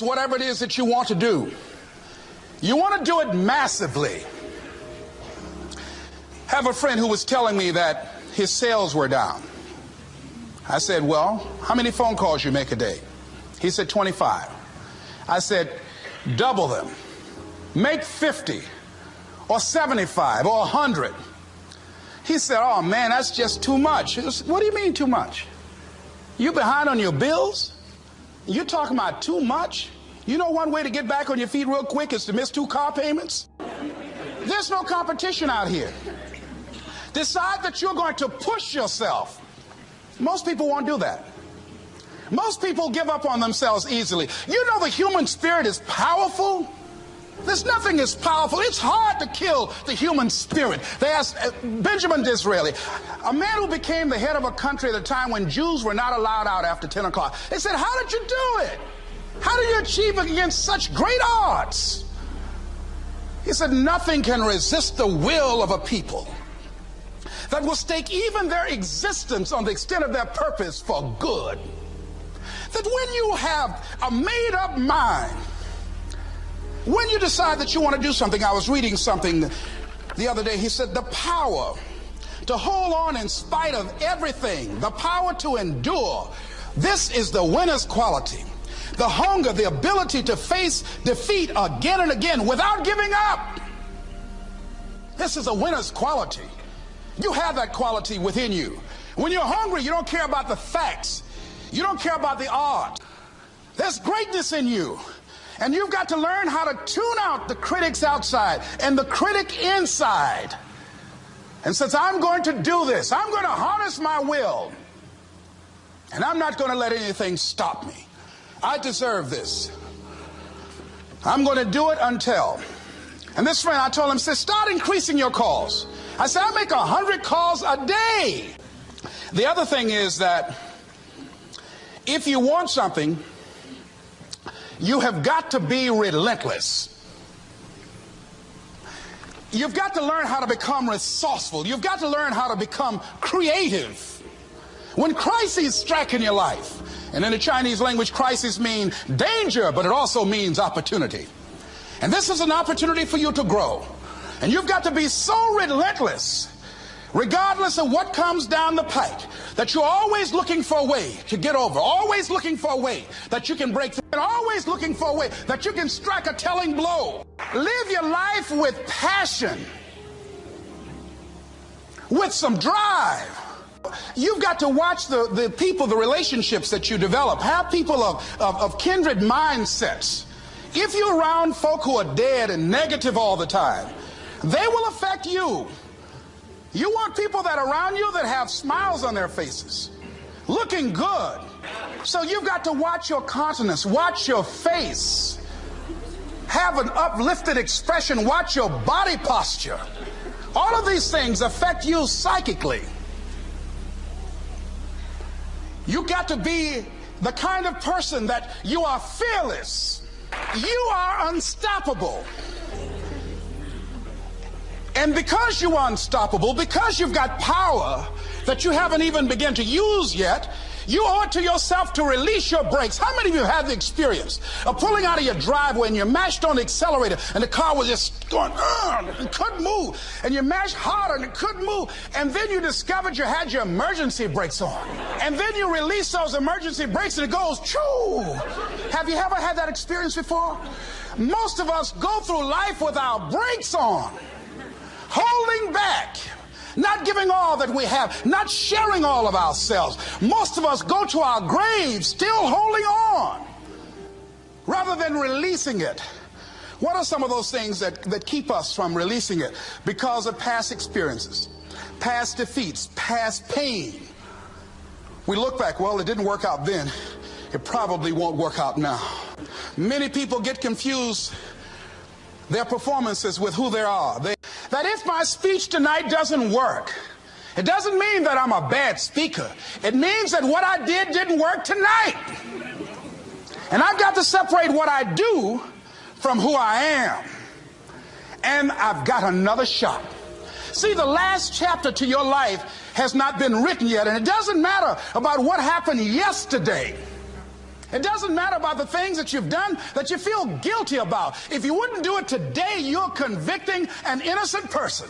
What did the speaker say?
Whatever it is that you want to do, you want to do it massively. I have a friend who was telling me that his sales were down. I said, well, how many phone calls you make a day? He said 25. I said, double them. Make 50 or 75 or 100. He said, oh man, that's just too much. What do you mean too much? You behind on your bills? You're talking about too much? You know one way to get back on your feet real quick is to miss 2 car payments? There's no competition out here. Decide that you're going to push yourself. Most people won't do that. Most people give up on themselves easily. You know the human spirit is powerful. There's nothing as powerful. It's hard to kill the human spirit. They asked Benjamin Disraeli, a man who became the head of a country at a time when Jews were not allowed out after 10 o'clock. They said, how did you do it? How did you achieve it against such great odds? He said, nothing can resist the will of a people that will stake even their existence on the extent of their purpose for good. That when you have a made-up mind, when you decide that you want to do something, I was reading something the other day, he said the power to hold on in spite of everything, the power to endure, this is the winner's quality. The hunger, the ability to face defeat again and again without giving up. This is a winner's quality. You have that quality within you. When you're hungry, you don't care about the facts. You don't care about the odds. There's greatness in you. And you've got to learn how to tune out the critics outside and the critic inside. And since I'm going to do this, I'm going to harness my will. And I'm not going to let anything stop me. I deserve this. I'm going to do it until. And this friend, I told him, said, start increasing your calls. I said, I make 100 calls a day. The other thing is that if you want something, you have got to be relentless. You've got to learn how to become resourceful. You've got to learn how to become creative. When crises strike in your life, and in the Chinese language, crises mean danger, but it also means opportunity. And this is an opportunity for you to grow. And you've got to be so relentless, regardless of what comes down the pike, that you're always looking for a way to get over, always looking for a way that you can break through, and always looking for a way that you can strike a telling blow. Live your life with passion, with some drive. You've got to watch the people, the relationships that you develop. Have people of kindred mindsets. If you're around folk who are dead and negative all the time, they will affect you. You want people that are around you that have smiles on their faces, looking good. So you've got to watch your countenance, watch your face, have an uplifted expression, watch your body posture. All of these things affect you psychically. You got to be the kind of person that you are fearless. You are unstoppable. And because you are unstoppable, because you've got power that you haven't even begun to use yet, you owe it to yourself to release your brakes. How many of you have the experience of pulling out of your driveway and you mashed on the accelerator and the car was just going, and couldn't move, and you mashed harder and it couldn't move, and then you discovered you had your emergency brakes on, and then you release those emergency brakes and it goes, choo! Have you ever had that experience before? Most of us go through life with our brakes on, holding back, not giving all that we have, not sharing all of ourselves. Most of us go to our graves still holding on rather than releasing it. What are some of those things that keep us from releasing it? Because of past experiences, past defeats, past pain. We look back, well, it didn't work out then. It probably won't work out now. Many people get confused their performances with who they are. That if my speech tonight doesn't work, it doesn't mean that I'm a bad speaker. It means that what I did didn't work tonight. And I've got to separate what I do from who I am. And I've got another shot. See, the last chapter to your life has not been written yet, and it doesn't matter about what happened yesterday. It doesn't matter about the things that you've done that you feel guilty about. If you wouldn't do it today, you're convicting an innocent person.